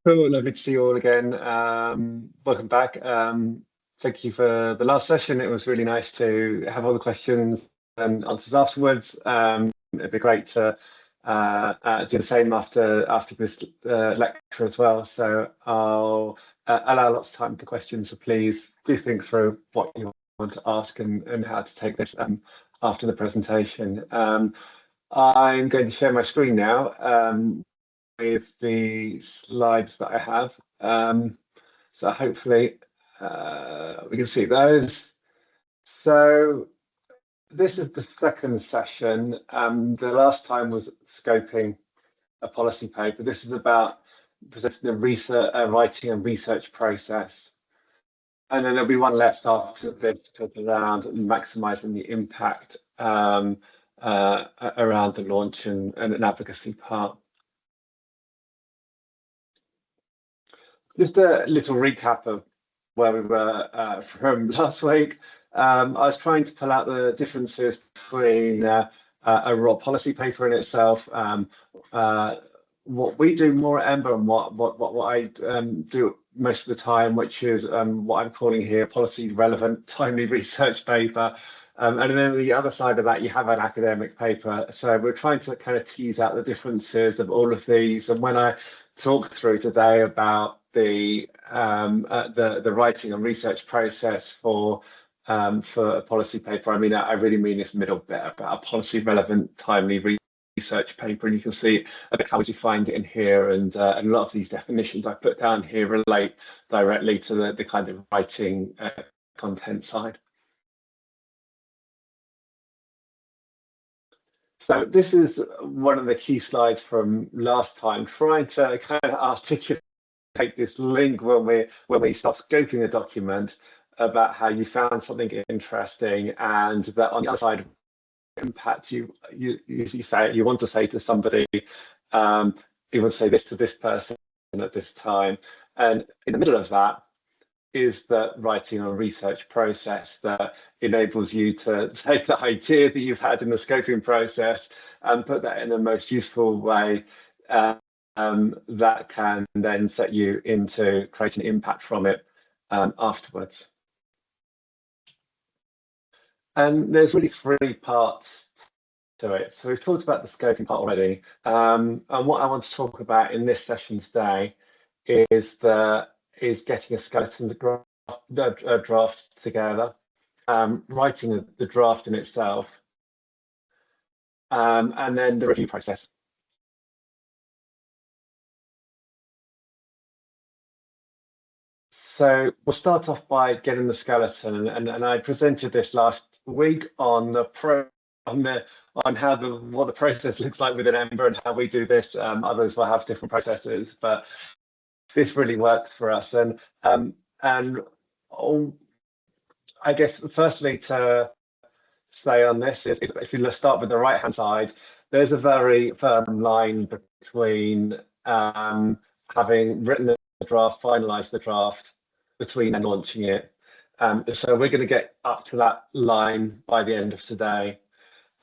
Cool, lovely to see you all again. Welcome back. Thank you for the last session. It was really nice to have all the questions and answers afterwards. It'd be great to do the same after this lecture as well. So I'll allow lots of time for questions. So please do think through what you want to ask and how to take this after the presentation. I'm going to share my screen now. With the slides that I have. So hopefully we can see those. So this is the second session. The last time was scoping a policy paper. This is about presenting the research, writing and research process. And then there'll be one left after this to talk around maximising the impact around the launch and an advocacy part. Just a little recap of where we were from last week. I was trying to pull out the differences between a raw policy paper in itself, what we do more at Ember and what I do most of the time, which is what I'm calling here policy relevant timely research paper. And then the other side of that, you have an academic paper. So we're trying to kind of tease out the differences of all of these. And when I talk through today about the writing and research process for a policy paper, I mean, I really mean this middle bit about a policy relevant timely research paper, and you can see a bit how would you find it in here, and a lot of these definitions I put down here relate directly to the kind of writing content side. So this is one of the key slides from last time, trying to kind of articulate this link when we start scoping a document about how you found something interesting, and that on the other side impact you say you want to say to somebody, you want to say this to this person at this time, and in the middle of that is the writing and research process that enables you to take the idea that you've had in the scoping process and put that in the most useful way that can then set you into creating impact from it afterwards. And there's really three parts to it. So we've talked about the scoping part already. And what I want to talk about in this session today is getting a skeleton draft together, writing the draft in itself, and then the review process. So we'll start off by getting the skeleton, and I presented this last week on what the process looks like within Ember and how we do this. Others will have different processes, but this really works for us. And I guess firstly to say on this is if you start with the right hand side, there's a very firm line between having written the draft, finalized the draft, between and launching it. So we're going to get up to that line by the end of today.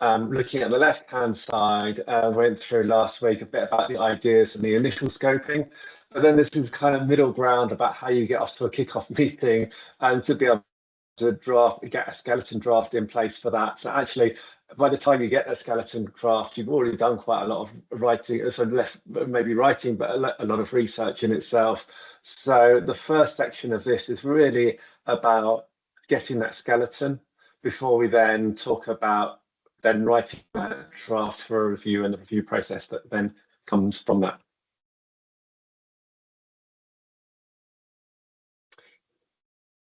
Looking at the left hand side, went through last week a bit about the ideas and the initial scoping, but then this is kind of middle ground about how you get off to a kickoff meeting and to be able to get a skeleton draft in place for that. So actually, by the time you get a skeleton draft, you've already done quite a lot of writing, so less maybe writing, but a lot of research in itself. So the first section of this is really about getting that skeleton before we then talk about then writing that draft for a review and the review process that then comes from that.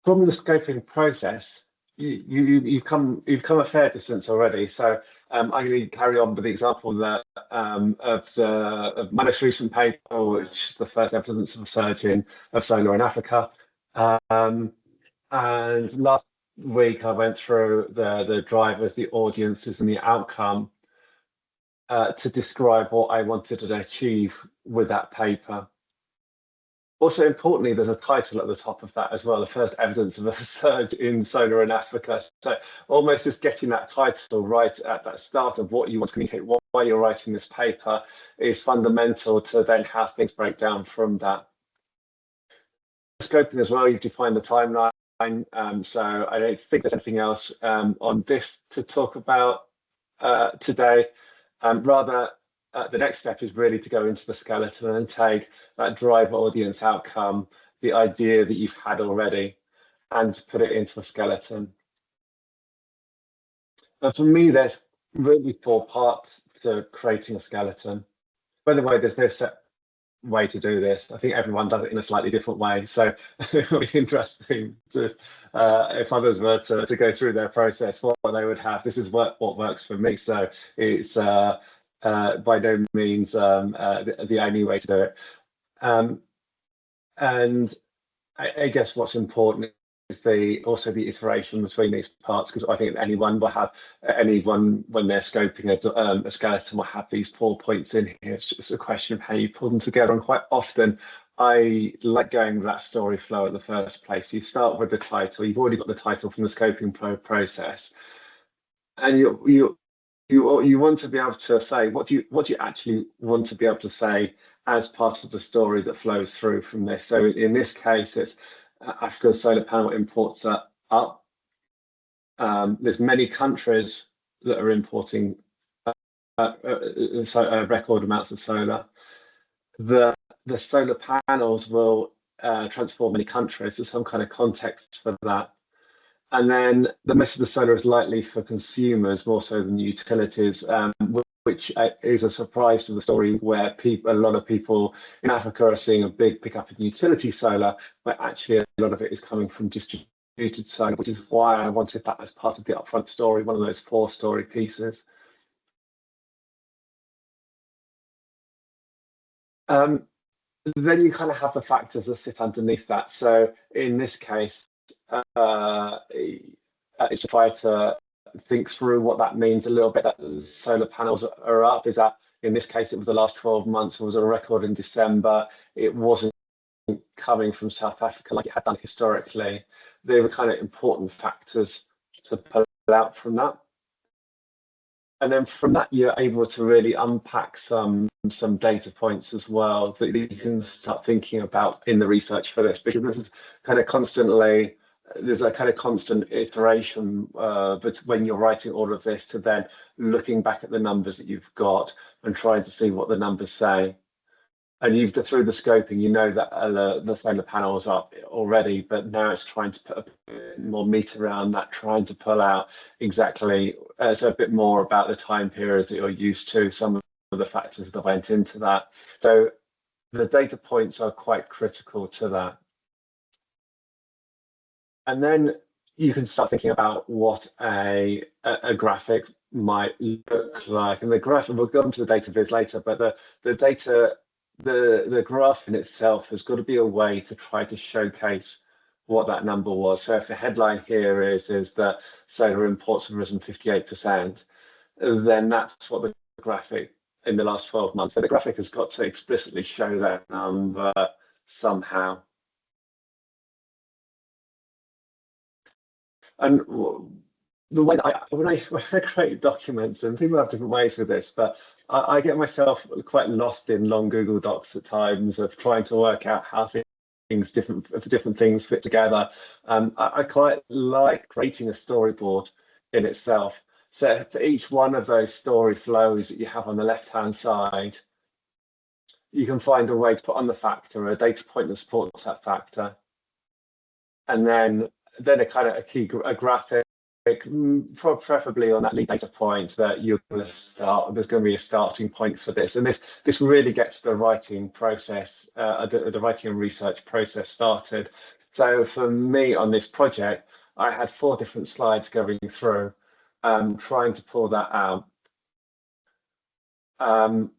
From the scoping process, you've come a fair distance already. So I'm going to carry on with the example that of my most recent paper, which is the first evidence of a surge of solar in Africa. And last week I went through the drivers, the audiences, and the outcome to describe what I wanted to achieve with that paper. Also, importantly, there's a title at the top of that as well, the first evidence of a surge in solar in Africa. So almost just getting that title right at that start of what you want to communicate, why you're writing this paper, is fundamental to then how things break down from that. scoping as well, you've defined the timeline. So I don't think there's anything else on this to talk about today. Rather, the next step is really to go into the skeleton and take that driver audience outcome, the idea that you've had already, and put it into a skeleton. But for me, there's really 4 parts to creating a skeleton. By the way, there's no set way to do this. I think everyone does it in a slightly different way. So it would be interesting to, if others were to go through their process, what they would have. This is what works for me. So it's by no means the only way to do it. And I guess what's important is also the iteration between these parts, because I think anyone when they're scoping a skeleton will have these 4 points in here. It's just a question of how you pull them together, and quite often I like going with that story flow at the first place. You start with the title. You've already got the title from the scoping process, and you want to be able to say what do you actually want to be able to say as part of the story that flows through from this. So in this case, it's Africa's solar panel imports are up. There's many countries that are importing record amounts of solar. The solar panels will transform many countries. There's some kind of context for that. And then the rest of the solar is likely for consumers more so than utilities, which is a surprise to the story, where a lot of people in Africa are seeing a big pickup in utility solar, but actually a lot of it is coming from distributed solar, which is why I wanted that as part of the upfront story, one of those 4 story pieces. Then you kind of have the factors that sit underneath that. So in this case, it's to try to think through what that means a little bit. That solar panels are up. Is that, in this case, it was the last 12 months. It was a record in December. It wasn't coming from South Africa like it had done historically. They were kind of important factors to pull out from that. And then from that, you're able to really unpack some data points as well that you can start thinking about in the research for this, because this is kind of constantly, there's a kind of constant iteration but when you're writing all of this, to then looking back at the numbers that you've got and trying to see what the numbers say. And you've through the scoping, you know that the solar panels are up already, but now it's trying to put a bit more meat around that, trying to pull out exactly so a bit more about the time periods that you're used to, some of the factors that went into that. So the data points are quite critical to that. And then you can start thinking about what a graphic might look like. And the graphic, we'll go into the data viz later, but the graph in itself has got to be a way to try to showcase what that number was. So if the headline here is that solar imports have risen 58%, then that's what the graphic in the last 12 months. So the graphic has got to explicitly show that number somehow. And the way that when I create documents, and people have different ways with this, but I get myself quite lost in long Google Docs at times of trying to work out how different things fit together. I quite like creating a storyboard in itself. So for each one of those story flows that you have on the left-hand side, you can find a way to put on the factor, a data point that supports that factor, and then a graphic, preferably on that lead data point that you're going to start. There's going to be a starting point for this, and this really gets the writing process, the writing and research process started. So for me on this project, I had 4 different slides going through, trying to pull that out, and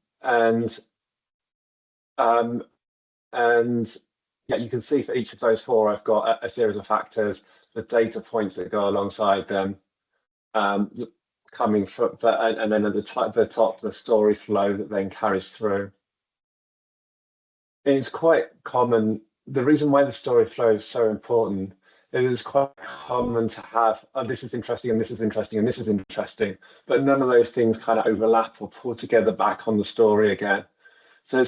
yeah, you can see for each of those 4, I've got a series of factors, the data points that go alongside them, coming from, and then at the top, the story flow that then carries through. It's quite common. The reason why the story flow is so important, it is quite common to have, oh, this is interesting, and this is interesting, and this is interesting, but none of those things kind of overlap or pull together back on the story again. So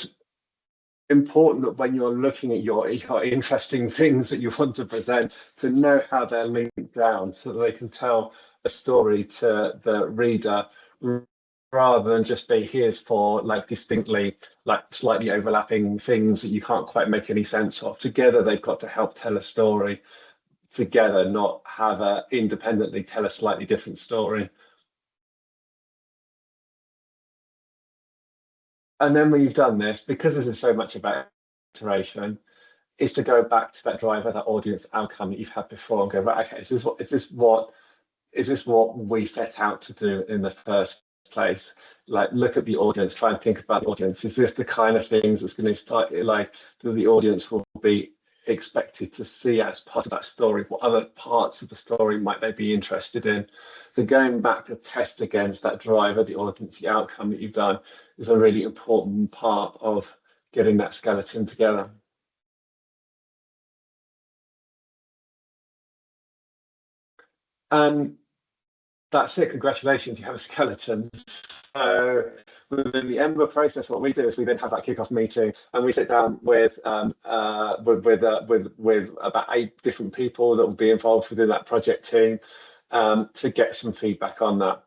important that when you're looking at your interesting things that you want to present, to know how they're linked down so that they can tell a story to the reader, rather than just be here's for like distinctly like slightly overlapping things that you can't quite make any sense of. Together they've got to help tell a story together, not have a independently tell a slightly different story. And then when you've done this, because this is so much about iteration, is to go back to that driver, that audience outcome that you've had before, and go, right, okay, is this what we set out to do in the first place? Like, look at the audience, try and think about the audience. Is this the kind of things that's going to start, like, that the audience will be expected to see as part of that story? What other parts of the story might they be interested in? So going back to test against that driver, the audience, the outcome that you've done, is a really important part of getting that skeleton together. And that's it. Congratulations, you have a skeleton. So within the Ember process, what we do is we then have that kickoff meeting, and we sit down with about 8 different people that will be involved within that project team, to get some feedback on that.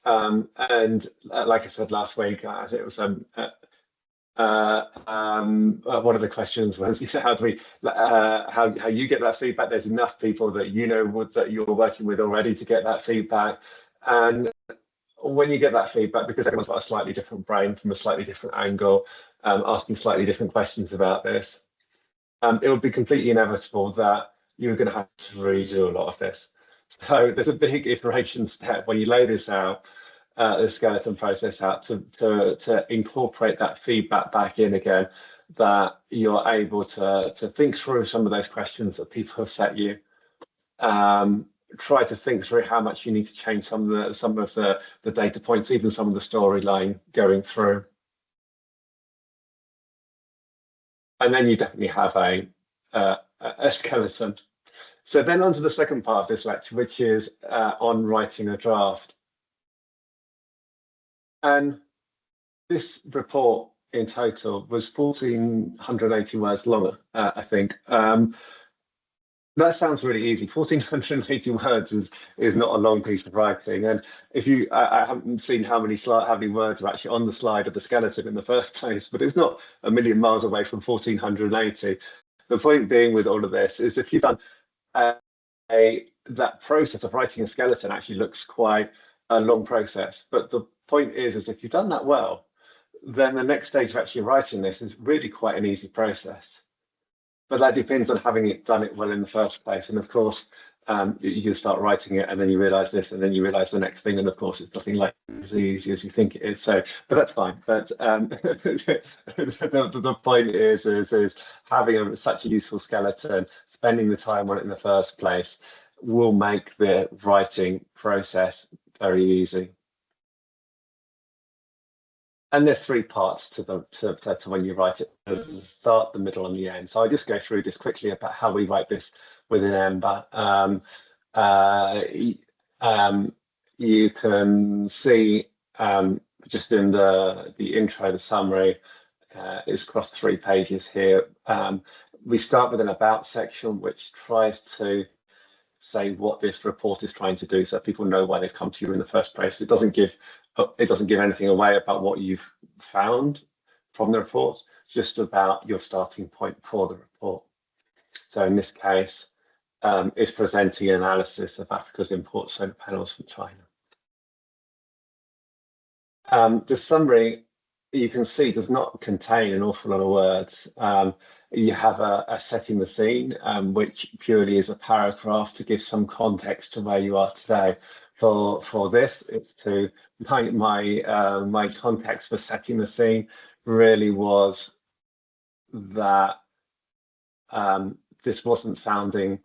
And like I said last week, I think it was one of the questions was, how do we how you get that feedback? There's enough people that you know that you're working with already to get that feedback. And when you get that feedback, because everyone's got a slightly different brain from a slightly different angle, asking slightly different questions about this, it would be completely inevitable that you're going to have to redo a lot of this. So there's a big iteration step when you lay this out, the skeleton process out, to incorporate that feedback back in again, that you're able to think through some of those questions that people have set you. Try to think through how much you need to change some of the data points, even some of the storyline going through. And then you definitely have a skeleton. So then on to the second part of this lecture, which is on writing a draft. And this report in total was 1,480 words long, I think. That sounds really easy. 1,480 words is not a long piece of writing. And if you, I haven't seen how many words are actually on the slide of the skeleton in the first place, but it's not a million miles away from 1,480. The point being with all of this is, if you've done that process of writing a skeleton actually looks quite a long process. But the point is if you've done that well, then the next stage of actually writing this is really quite an easy process. But that depends on having done it well in the first place. And of course, you start writing it, and then you realize this, and then you realize the next thing, and of course it's nothing like as easy as you think it is. So, but that's fine. But the point is having such a useful skeleton, spending the time on it in the first place, will make the writing process very easy. And there's 3 parts to when you write it: there's the start, the middle, and the end. So I'll just go through this quickly about how we write this within Ember. You can see just in the intro, the summary is across 3 pages here. We start with an about section, which tries to say what this report is trying to do, so people know why they've come to you in the first place. It doesn't give anything away about what you've found from the report, just about your starting point for the report. So in this case, it's presenting an analysis of Africa's import solar panels from China. The summary, you can see, does not contain an awful lot of words. You have a setting the scene, which purely is a paragraph to give some context to where you are today. For this, it's to my context for setting the scene really was that this wasn't sounding.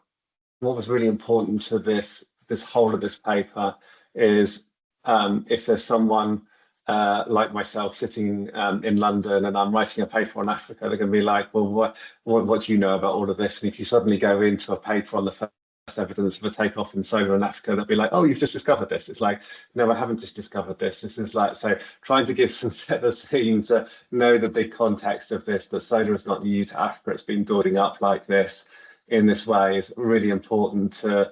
What was really important to this whole of this paper is, if there's someone like myself sitting in London and I'm writing a paper on Africa, they're going to be like, well, what do you know about all of this? And if you suddenly go into a paper on the evidence of a takeoff in solar in Africa, they'll be like, oh, you've just discovered this. It's like, no, I haven't just discovered this. This is like, so trying to give some set the scene to know the big context of this, that solar is not new to Africa. It's been building up like this in this way is really important to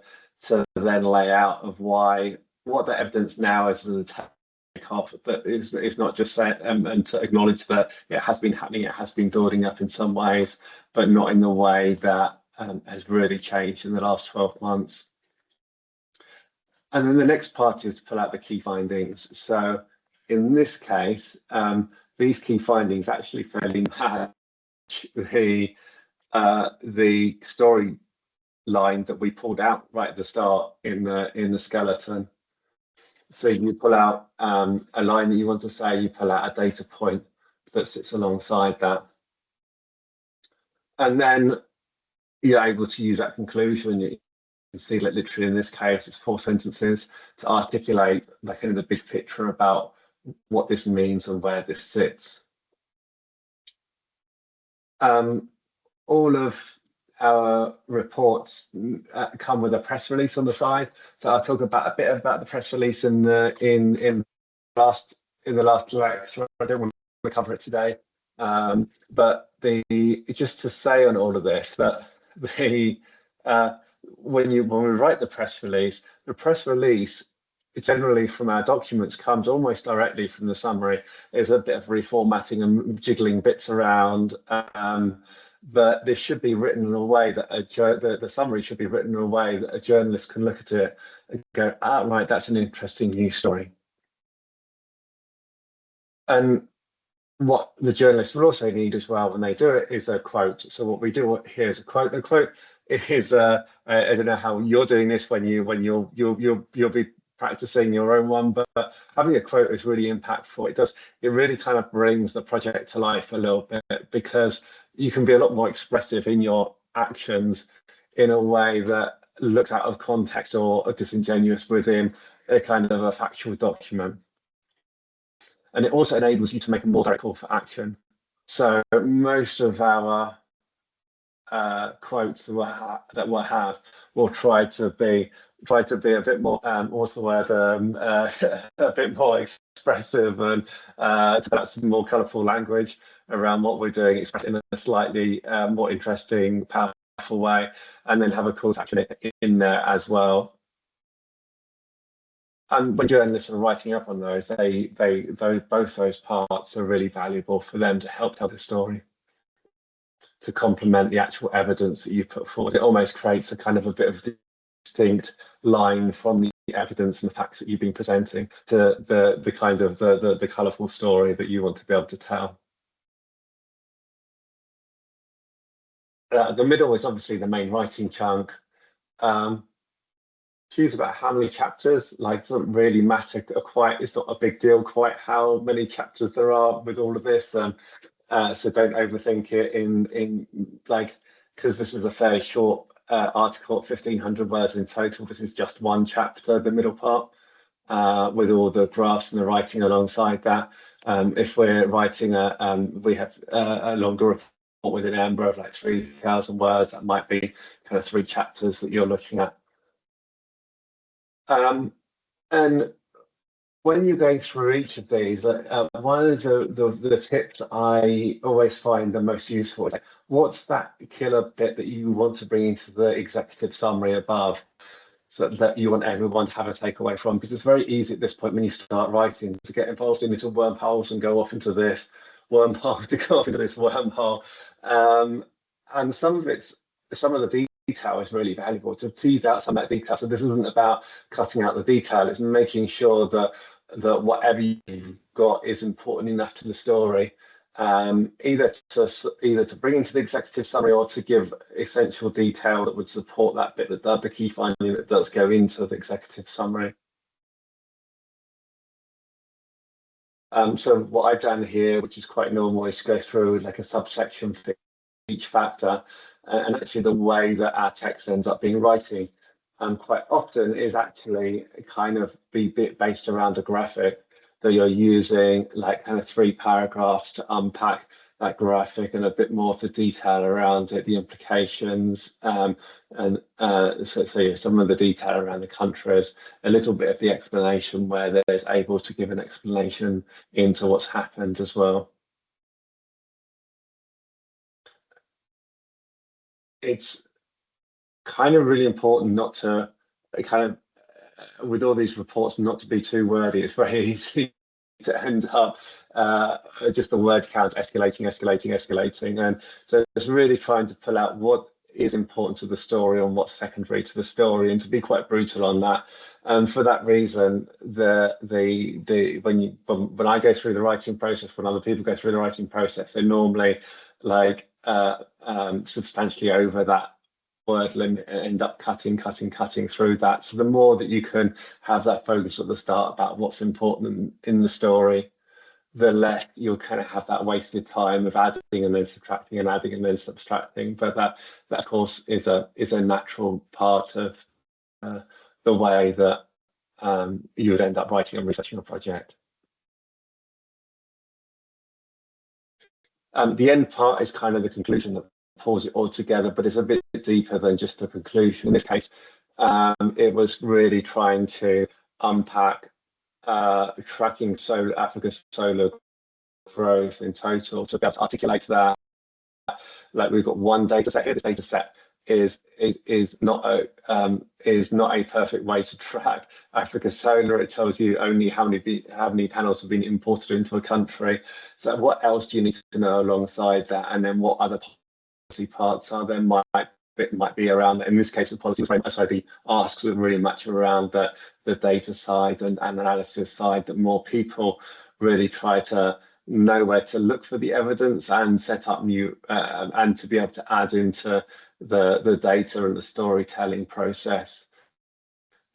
then lay out of why, what the evidence now is of the takeoff, but it's not just saying, and to acknowledge that it has been happening, it has been building up in some ways, but not in the way that has really changed in the last 12 months. And then the next part is to pull out the key findings. So in this case, these key findings actually fairly match the story line that we pulled out right at the start in the skeleton. So you pull out a line that you want to say, you pull out a data point that sits alongside that. And then you're able to use that conclusion. You can see, like, literally in this case, it's 4 sentences to articulate like in the big picture about what this means and where this sits. All of our reports come with a press release on the side, so I'll talk about a bit about the press release in the last lecture. I don't want to cover it today, but just to say on all of this that when we write the press release generally from our documents comes almost directly from the summary. There's a bit of reformatting and jiggling bits around, but this should be written in a way that the summary should be written in a way that a journalist can look at it and go, ah, right, that's an interesting news story. And what the journalist will also need as well when they do it is a quote. So what we do here is a quote. The quote is I don't know how you're doing this when you'll be practicing your own one, but having a quote is really impactful. It really kind of brings the project to life a little bit, because you can be a lot more expressive in your actions in a way that looks out of context or disingenuous within a kind of a factual document. And it also enables you to make a more direct call for action. So most of our quotes that we'll have will try to be a bit more what's the word, a bit more expressive and to put some more colourful language around what we're doing, expressed in a slightly more interesting, powerful way, and then have a call to action in there as well. And when journalists are writing up on those, both those parts are really valuable for them to help tell the story, to complement the actual evidence that you put forward. It almost creates a kind of a bit of distinct line from the evidence and the facts that you've been presenting to the kind of the colourful story that you want to be able to tell. The middle is obviously the main writing chunk. Choose about how many chapters, like, doesn't really matter quite. It's not a big deal quite how many chapters there are with all of this. So don't overthink it in like, because this is a fairly short article, 1,500 words in total. This is just one chapter, the middle part, with all the graphs and the writing alongside that. If we're writing we have a longer report with an Ember of like 3,000 words, that might be kind of 3 chapters that you're looking at. And when you're going through each of these, one of the tips I always find the most useful is, like, what's that killer bit that you want to bring into the executive summary above, so that you want everyone to have a takeaway from? Because it's very easy at this point when you start writing to get involved in little wormholes and go off into this wormhole to go off into this wormhole. And some of the detail is really valuable to tease out some of that detail. So this isn't about cutting out the detail, it's making sure that whatever you've got is important enough to the story, either to bring into the executive summary or to give essential detail that would support that bit, that the key finding that does go into the executive summary. So what I've done here, which is quite normal, is to go through like a subsection for each factor, and actually the way that our text ends up being writing quite often is actually kind of be based around a graphic that you're using, like kind of 3 paragraphs to unpack that graphic and a bit more to detail around it, the implications, and so yeah, some of the detail around the countries, a little bit of the explanation where there's able to give an explanation into what's happened as well. It's kind of really important not to kind of with all these reports not to be too wordy. It's very easy to end up just the word count escalating. And so it's really trying to pull out what is important to the story and what's secondary to the story, and to be quite brutal on that. And for that reason, when I go through the writing process, when other people go through the writing process, they're normally like substantially over that word limit, end up cutting through that. So the more that you can have that focus at the start about what's important in the story, the less you'll kind of have that wasted time of adding and then subtracting and adding and then subtracting. But that of course is a natural part of the way that you would end up writing and researching a project. The end part is kind of the conclusion that pulls it all together, but it's a bit deeper than just the conclusion. In this case, it was really trying to unpack tracking Africa's solar growth in total, to be able to articulate that. Like, we've got one data set here. This data set is not a perfect way to track Africa's solar. It tells you only how many panels have been imported into a country. So what else do you need to know alongside that? And then what other policy parts are there might be around that. In this case, the policy the asks were really much around the data side and analysis side, that more people really try to know where to look for the evidence and set up new and to be able to add into the data and the storytelling process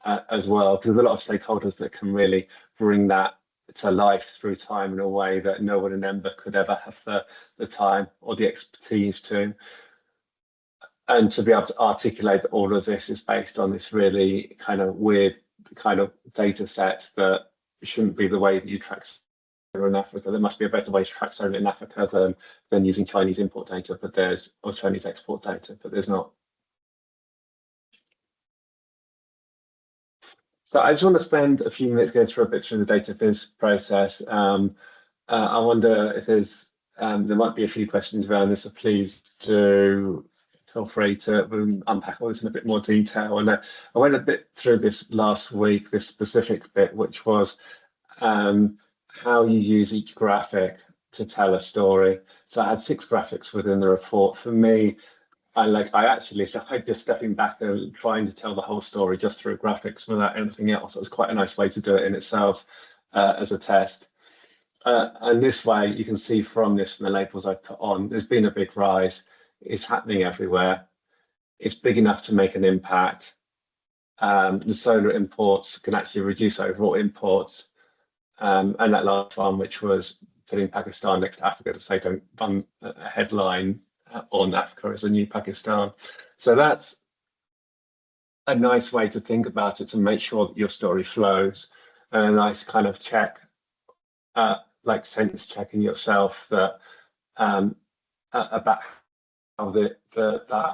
as well, because there's a lot of stakeholders that can really bring that to life through time in a way that no one in Ember could ever have the time or the expertise to. And to be able to articulate that all of this is based on this really kind of weird kind of data set that shouldn't be the way that you track solar in Africa. There must be a better way to track solar in Africa than using Chinese import data, or Chinese export data, but there's not. So I just want to spend a few minutes going through the dataviz process. I wonder if there might be a few questions around this, so please do feel free to unpack all this in a bit more detail. And I went a bit through this last week, this specific bit, which was how you use each graphic to tell a story. So I had 6 graphics within the report. For me, I actually tried just stepping back and trying to tell the whole story just through graphics without anything else. It was quite a nice way to do it in itself as a test. And this way, you can see from the labels I put on, there's been a big rise. It's happening everywhere. It's big enough to make an impact. The solar imports can actually reduce overall imports. And that last one, which was putting Pakistan next to Africa to say don't run a headline on Africa as a new Pakistan. So that's a nice way to think about it, to make sure that your story flows, and a nice kind of check, like sense checking yourself that about how that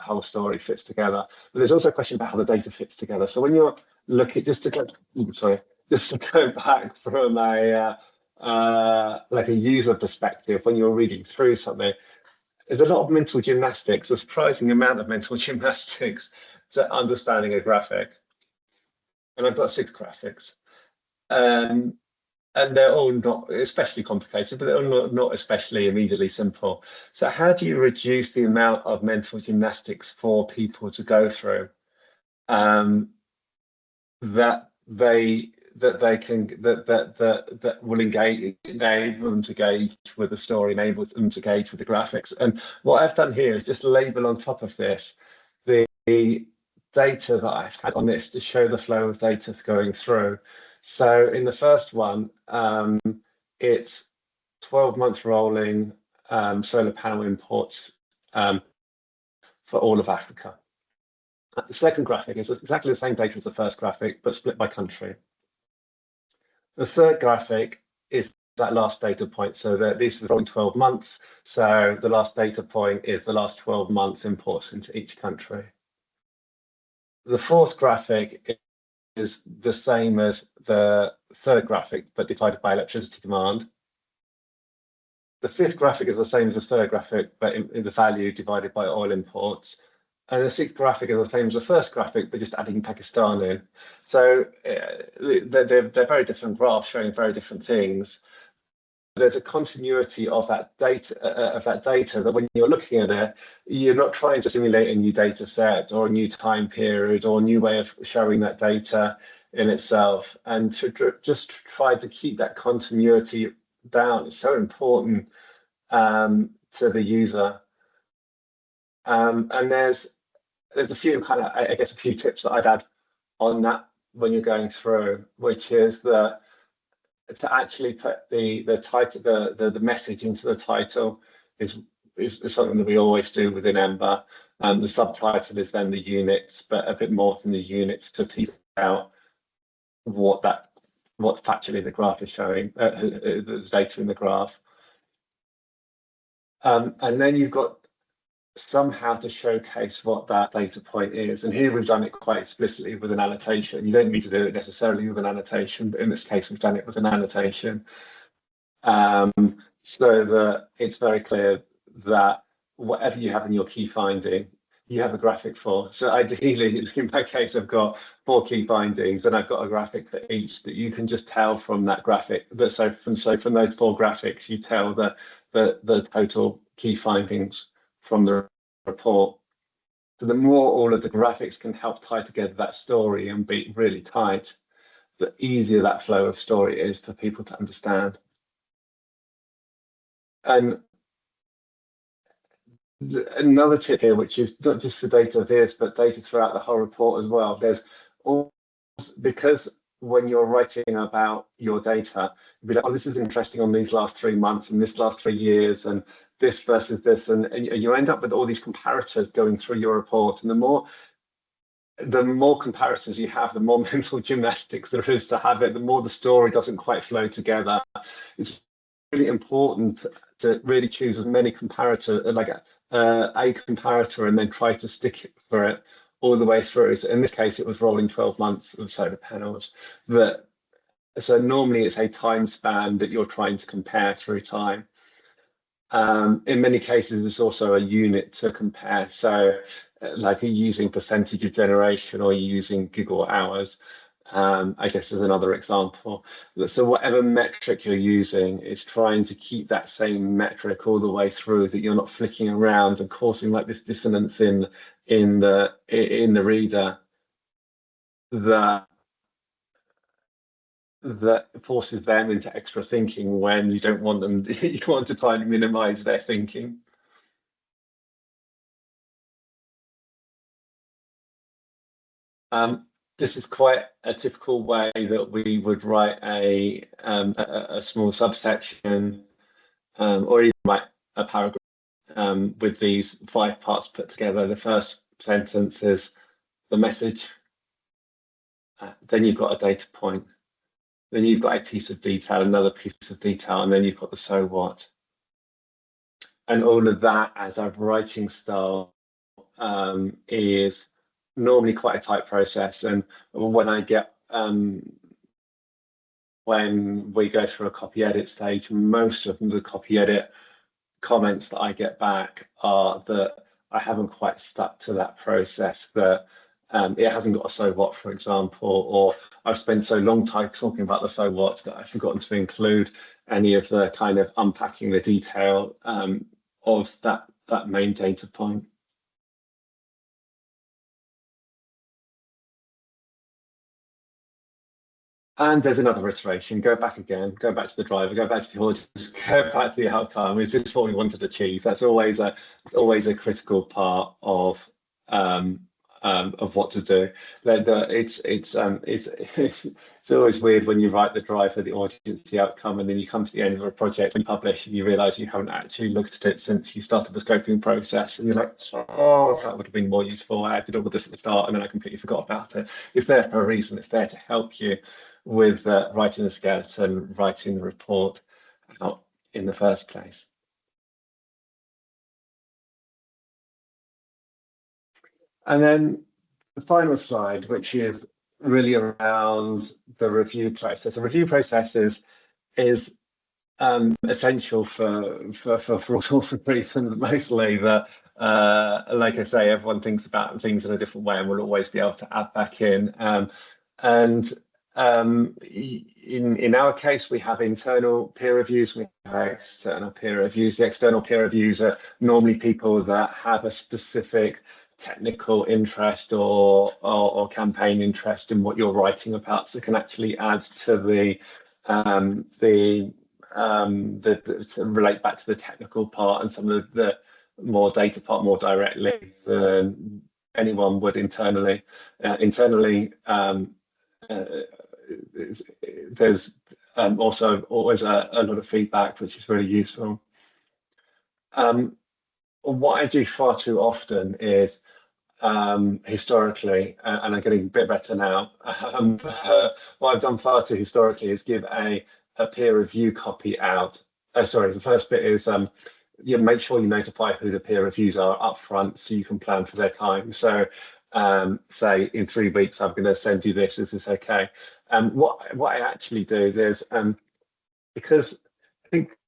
whole story fits together. But there's also a question about how the data fits together. So when you're looking, just to go back from a like a user perspective, when you're reading through something, there's a lot of mental gymnastics, a surprising amount of mental gymnastics to understanding a graphic. And I've got 6 graphics. And they're all not especially complicated, but they're all not especially immediately simple. So how do you reduce the amount of mental gymnastics for people to go through that will enable them to engage with the story, enable them to engage with the graphics? And what I've done here is just label on top of this the data that I've had on this to show the flow of data going through. So in the first one, it's 12-month rolling solar panel imports for all of Africa. The second graphic is exactly the same data as the first graphic, but split by country. The third graphic is that last data point. So that this is rolling 12 months. So the last data point is the last 12 months imports into each country. The fourth graphic is the same as the third graphic, but divided by electricity demand. The fifth graphic is the same as the third graphic, but in the value divided by oil imports. And the sixth graphic is the same as the first graphic, but just adding Pakistan in. So they're very different graphs showing very different things. There's a continuity of that data that when you're looking at it, you're not trying to simulate a new data set or a new time period or a new way of showing that data in itself. And to just try to keep that continuity down is so important to the user. And there's a few kind of, I guess, a few tips that I'd add on that when you're going through, which is that to actually put the title, the message into the title is something that we always do within Ember. The subtitle is then the units, but a bit more than the units to tease out what factually the graph is showing, the data in the graph. And then you've got somehow to showcase what that data point is. And here we've done it quite explicitly with an annotation. You don't need to do it necessarily with an annotation, but in this case, we've done it with an annotation. So that it's very clear that whatever you have in your key finding, you have a graphic for. So ideally, in my case, I've got 4 key findings and I've got a graphic for each that you can just tell from that graphic. But so from those 4 graphics, you tell the total key findings from the report. So the more all of the graphics can help tie together that story and be really tight, the easier that flow of story is for people to understand. And another tip here, which is not just for dataviz, but data throughout the whole report as well. There's all, because when you're writing about your data, you'll be like, oh, this is interesting on these last 3 months and this last 3 years and this versus this, and you end up with all these comparators going through your report. And the more comparators you have, the more mental gymnastics there is to have it, the more the story doesn't quite flow together. It's really important to really choose as many comparators, like a comparator, and then try to stick it for it all the way through. So in this case, it was rolling 12 months of solar panels. So normally it's a time span that you're trying to compare through time. In many cases, there's also a unit to compare. So like you're using percentage of generation or you're using gigawatt hours, I guess is another example. So whatever metric you're using is trying to keep that same metric all the way through, that you're not flicking around and causing like this dissonance in the reader that forces them into extra thinking when you don't want them. You want to try and minimize their thinking. This is quite a typical way that we would write a small subsection or even write a paragraph with these 5 parts put together. The first sentence is the message. Then you've got a data point. Then you've got a piece of detail, another piece of detail, and then you've got the so what. And all of that as a writing style is normally quite a tight process. And when I get when we go through a copy edit stage, most of the copy edit comments that I get back are that I haven't quite stuck to that process, that it hasn't got a so what, for example, or I've spent so long time talking about the so what that I've forgotten to include any of the kind of unpacking the detail of that main data point. And there's another iteration. Go back again. Go back to the driver. Go back to the audience. Go back to the outcome. Is this what we wanted to achieve? That's always a critical part of what to do. It's always weird when you write the driver, the audience, the outcome, and then you come to the end of a project and you publish and you realise you haven't actually looked at it since you started the scoping process, and you're like, oh, that would have been more useful. I did all this at the start and then I completely forgot about it. It's there for a reason. It's there to help you with writing the skeleton, writing the report. out in the first place. And then the final slide, which is really around the review process. The review process is essential for all sorts of reasons. Mostly that, like I say, everyone thinks about things in a different way, and will always be able to add back in. And in our case, we have internal peer reviews, we have external peer reviews. The external peer reviews are normally people that have a specific technical interest or campaign interest in what you're writing about, so can actually add to to relate back to the technical part and some of the more data part more directly than anyone would internally. There's also always a lot of feedback, which is really useful. What I do far too often is historically, and I'm getting a bit better now, what I've done far too historically is give a peer review copy out. Sorry, the first bit is you make sure you notify who the peer reviews are up front so you can plan for their time. So say in 3 weeks, I'm going to send you this, is this okay? What I actually do, because I think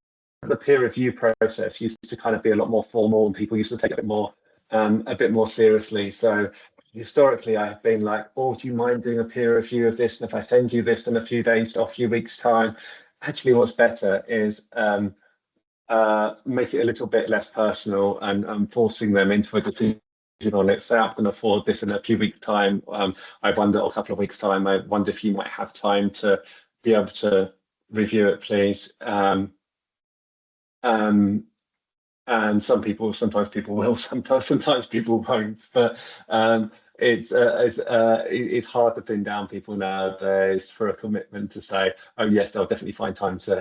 the peer review process used to kind of be a lot more formal, and people used to take it a bit more seriously. So historically, I've been like, oh, do you mind doing a peer review of this? And if I send you this in a few days or a few weeks' time, actually what's better is make it a little bit less personal and forcing them into a decision on it. Say, I'm going to afford this in a few weeks' time. I wonder, or a couple of weeks' time, I wonder if you might have time to be able to review it, please. And sometimes people will, sometimes people won't. But it's hard to pin down people nowadays for a commitment to say, oh yes, they'll definitely find time to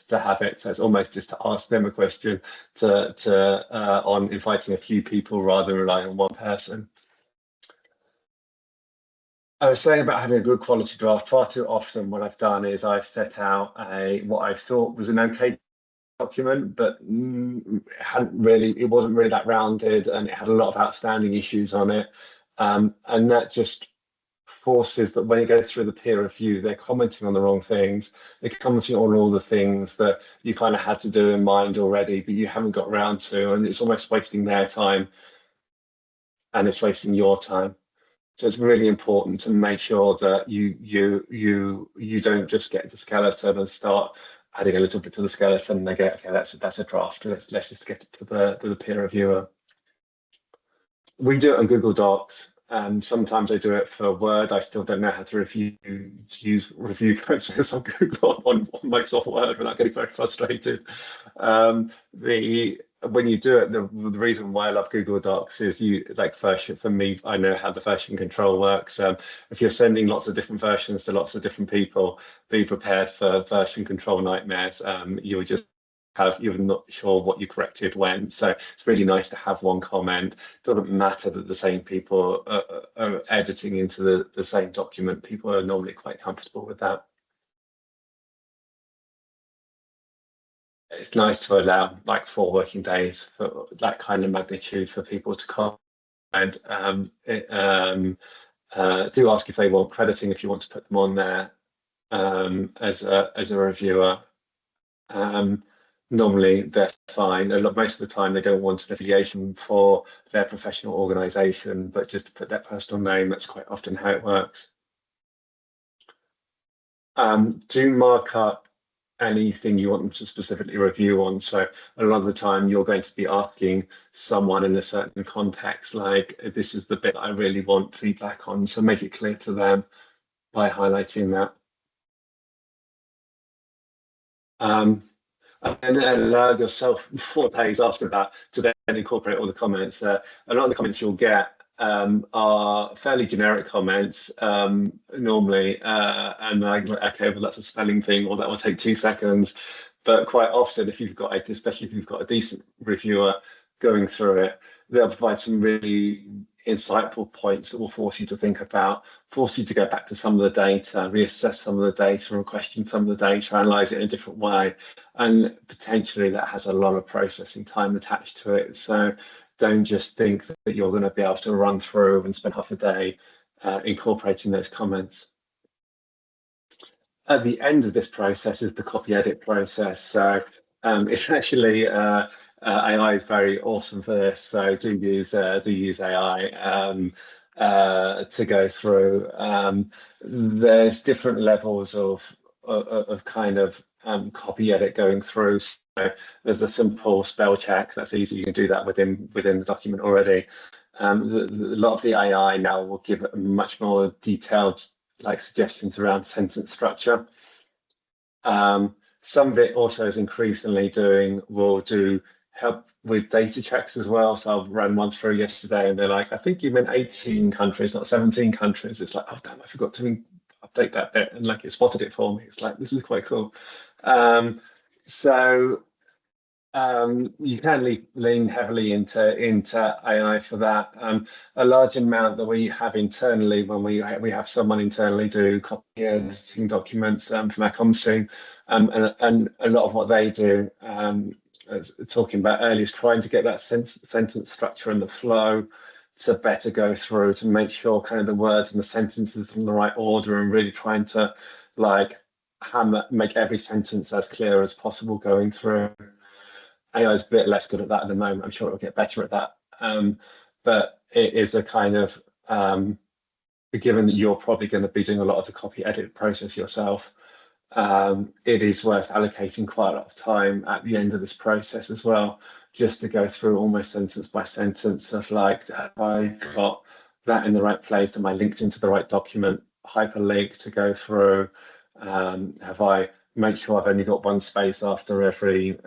have it. So it's almost just to ask them a question on inviting a few people rather than relying on one person. I was saying about having a good quality draft. Far too often, what I've done is I've set out what I thought was an okay document, but it wasn't really that rounded, and it had a lot of outstanding issues on it, and that just forces that when you go through the peer review, they're commenting on the wrong things. They're commenting on all the things that you kind of had to do in mind already, but you haven't got around to, and it's almost wasting their time, and it's wasting your time. So it's really important to make sure that you don't just get the skeleton and start adding a little bit to the skeleton, and they go, okay, that's a draft. Let's just get it to the peer reviewer. We do it on Google Docs. Sometimes I do it for Word. I still don't know how to use review process on Google on Microsoft Word without getting very frustrated. When you do it, the reason why I love Google Docs is for me, I know how the version control works. If you're sending lots of different versions to lots of different people, be prepared for version control nightmares. You're not sure what you corrected when. So it's really nice to have one comment. It doesn't matter that the same people are editing into the same document. People are normally quite comfortable with that. It's nice to allow like 4 working days for that kind of magnitude for people to come and do ask if they want crediting, if you want to put them on there as a reviewer. Normally they're fine. Most of the time they don't want an affiliation for their professional organization, but just to put their personal name. That's quite often how it works. Do mark up anything you want them to specifically review on. So a lot of the time you're going to be asking someone in a certain context, like, this is the bit I really want feedback on. So make it clear to them by highlighting that. And then allow yourself 4 days after that to then incorporate all the comments. A lot of the comments you'll get are fairly generic comments normally, and like, okay, well, that's a spelling thing, or that will take 2 seconds. But quite often, especially if you've got a decent reviewer, going through it. They'll provide some really insightful points that will force you to think about, force you to go back to some of the data, reassess some of the data and question some of the data, analyze it in a different way. And potentially that has a lot of processing time attached to it. So don't just think that you're going to be able to run through and spend half a day incorporating those comments. At the end of this process is the copy edit process. So it's actually AI is very awesome for this. So do use AI to go through. There's different levels of kind of copy edit going through. So there's a simple spell check that's easy. You can do that within the document already. A lot of the AI now will give it much more detailed suggestions around sentence structure. Some of it also is increasingly will do help with data checks as well. So I ran one through yesterday and they're like, I think you meant 18 countries, not 17 countries. It's like, oh damn, I forgot to update that bit, and it spotted it for me. It's like, this is quite cool. You can lean heavily into AI for that. A large amount that we have internally, when we have someone internally do copy editing documents from our comms team, and a lot of what they do, as talking about earlier, is trying to get that sentence structure and the flow to better go through, to make sure kind of the words and the sentences in the right order, and really trying to make every sentence as clear as possible going through. AI is a bit less good at that at the moment. I'm sure it'll get better at that. But it is a kind of, given that you're probably going to be doing a lot of the copy edit process yourself, it is worth allocating quite a lot of time at the end of this process as well, just to go through almost sentence by sentence of have I got that in the right place? Am I linked into the right document? Hyperlink to go through. Have I make sure I've only got one space after every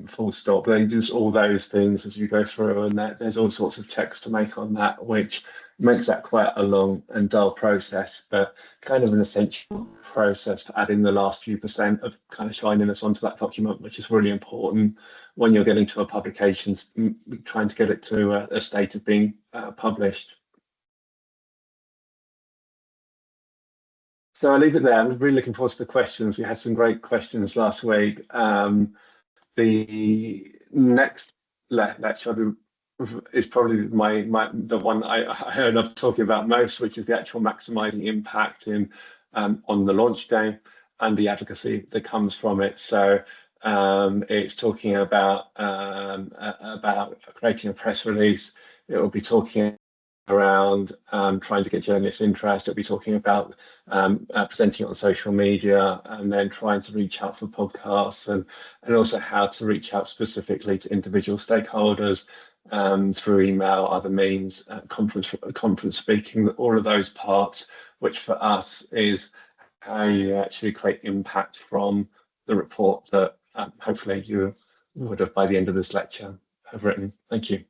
full stop? They do all those things as you go through, and there's all sorts of checks to make on that, which makes that quite a long and dull process, but kind of an essential process for adding the last few percent of kind of shininess onto that document, which is really important when you're getting to a publication, trying to get it to a state of being published. So I'll leave it there. I'm really looking forward to the questions. We had some great questions last week. The next lecture is probably the one I love talking about most, which is the actual maximizing impact on the launch day and the advocacy that comes from it. So it's talking about creating a press release. It will be talking around trying to get journalist interest. It'll be talking about presenting it on social media, and then trying to reach out for podcasts, and also how to reach out specifically to individual stakeholders through email, other means, conference speaking, all of those parts, which for us is how you actually create impact from the report that hopefully you would have, by the end of this lecture, have written. Thank you.